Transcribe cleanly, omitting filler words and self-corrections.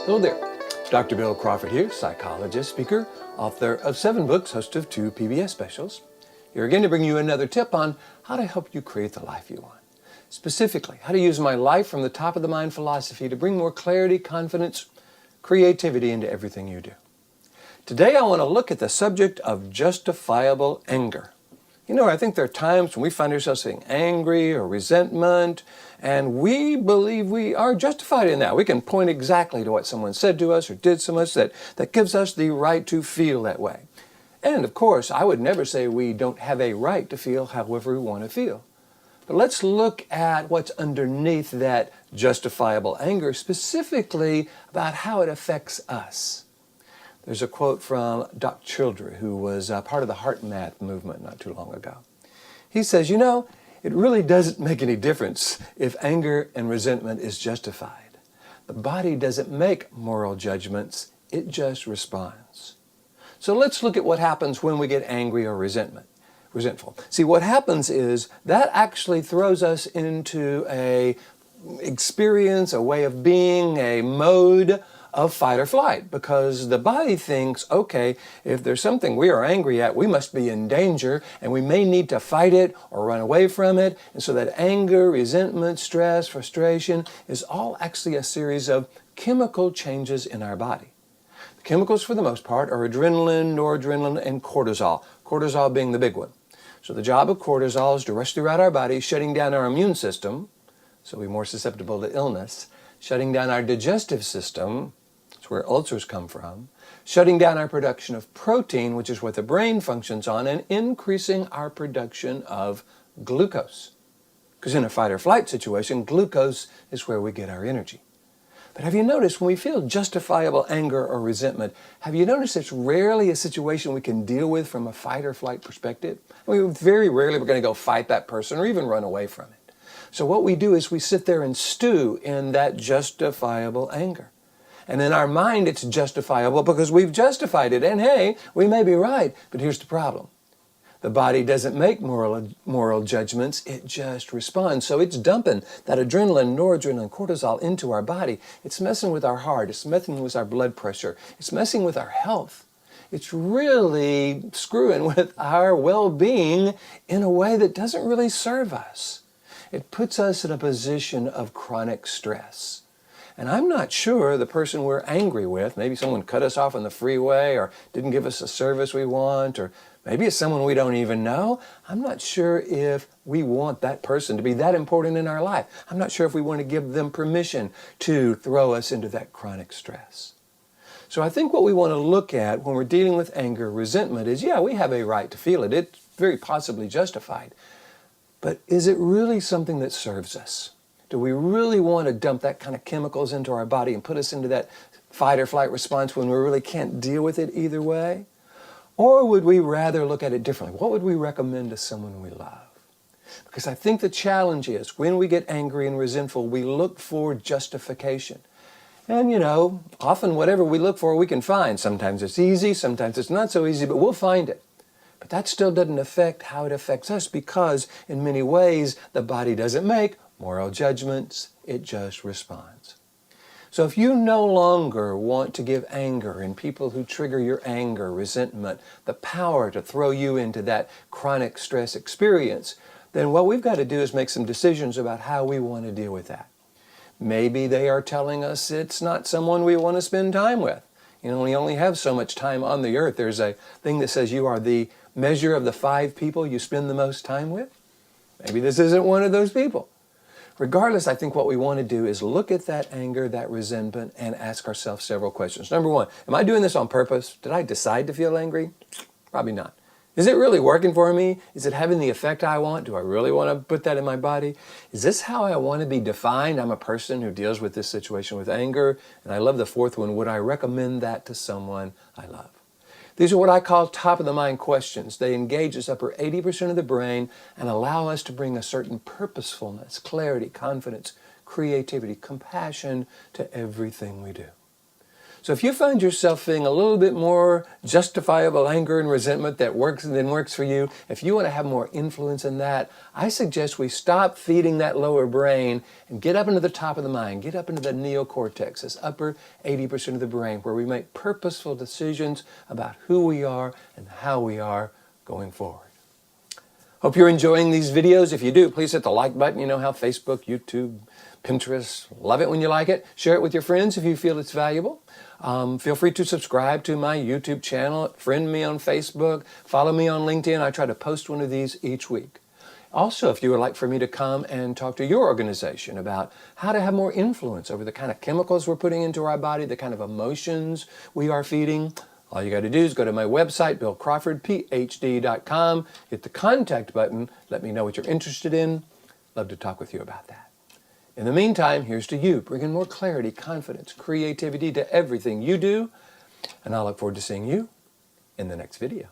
Hello there. Dr. Bill Crawford here, psychologist, speaker, author of 7 books, host of 2 PBS specials. Here again to bring you another tip on how to help you create the life you want. Specifically, how to use my life from the top of the mind philosophy to bring more clarity, confidence, creativity into everything you do. Today I want to look at the subject of justifiable anger. You know, I think there are times when we find ourselves feeling angry or resentment, and we believe we are justified in that. We can point exactly to what someone said to us or did to us that gives us the right to feel that way. And of course, I would never say we don't have a right to feel however we want to feel. But let's look at what's underneath that justifiable anger, specifically about how it affects us. There's a quote from Doc Childre, who was part of the HeartMath movement not too long ago. He says, you know, it really doesn't make any difference if anger and resentment is justified. The body doesn't make moral judgments, it just responds. So let's look at what happens when we get angry or resentful. See, what happens is that actually throws us into a experience, a way of being, a mode of fight or flight, because the body thinks, okay, if there's something we are angry at, we must be in danger, and we may need to fight it or run away from it. And so that anger, resentment, stress, frustration is all actually a series of chemical changes in our body. The chemicals, for the most part, are adrenaline, noradrenaline, and cortisol. Cortisol being the big one. So the job of cortisol is to rush throughout our body, shutting down our immune system, so we're more susceptible to illness, shutting down our digestive system, that's where ulcers come from, shutting down our production of protein, which is what the brain functions on, and increasing our production of glucose. Because in a fight or flight situation, glucose is where we get our energy. But have you noticed when we feel justifiable anger or resentment, have you noticed it's rarely a situation we can deal with from a fight or flight perspective? I mean, very rarely we're going to go fight that person or even run away from it. So what we do is we sit there and stew in that justifiable anger. And in our mind, it's justifiable because we've justified it. And hey, we may be right, but here's the problem. The body doesn't make moral judgments, it just responds. So it's dumping that adrenaline, noradrenaline, cortisol into our body. It's messing with our heart, it's messing with our blood pressure, it's messing with our health. It's really screwing with our well-being in a way that doesn't really serve us. It puts us in a position of chronic stress. And I'm not sure the person we're angry with, maybe someone cut us off on the freeway or didn't give us a service we want, or maybe it's someone we don't even know. I'm not sure if we want that person to be that important in our life. I'm not sure if we want to give them permission to throw us into that chronic stress. So I think what we want to look at when we're dealing with anger, resentment is, yeah, we have a right to feel it. It's very possibly justified. But is it really something that serves us? Do we really want to dump that kind of chemicals into our body and put us into that fight or flight response when we really can't deal with it either way? Or would we rather look at it differently? What would we recommend to someone we love? Because I think the challenge is when we get angry and resentful, we look for justification. And you know, often whatever we look for, we can find. Sometimes it's easy, sometimes it's not so easy, but we'll find it. But that still doesn't affect how it affects us because in many ways, the body doesn't make moral judgments, it just responds. So if you no longer want to give anger and people who trigger your anger, resentment, the power to throw you into that chronic stress experience, then what we've got to do is make some decisions about how we want to deal with that. Maybe they are telling us it's not someone we want to spend time with. You know, we only have so much time on the earth. There's a thing that says you are the measure of the 5 people you spend the most time with. Maybe this isn't one of those people. Regardless, I think what we want to do is look at that anger, that resentment, and ask ourselves several questions. Number 1, am I doing this on purpose? Did I decide to feel angry? Probably not. Is it really working for me? Is it having the effect I want? Do I really want to put that in my body? Is this how I want to be defined? I'm a person who deals with this situation with anger. And I love the 4th one. Would I recommend that to someone I love? These are what I call top-of-the-mind questions. They engage us upper 80% of the brain and allow us to bring a certain purposefulness, clarity, confidence, creativity, compassion to everything we do. So if you find yourself feeling a little bit more justifiable anger and resentment that works for you, if you want to have more influence in that, I suggest we stop feeding that lower brain and get up into the top of the mind, get up into the neocortex, this upper 80% of the brain, where we make purposeful decisions about who we are and how we are going forward. Hope you're enjoying these videos. If you do, please hit the like button. You know how Facebook, YouTube, Pinterest, love it when you like it. Share it with your friends if you feel it's valuable. Feel free to subscribe to my YouTube channel, friend me on Facebook, follow me on LinkedIn. I try to post one of these each week. Also, if you would like for me to come and talk to your organization about how to have more influence over the kind of chemicals we're putting into our body, the kind of emotions we are feeding, all you got to do is go to my website, BillCrawfordPh.D.com, hit the contact button, let me know what you're interested in. Love to talk with you about that. In the meantime, here's to you, bringing more clarity, confidence, creativity to everything you do, and I look forward to seeing you in the next video.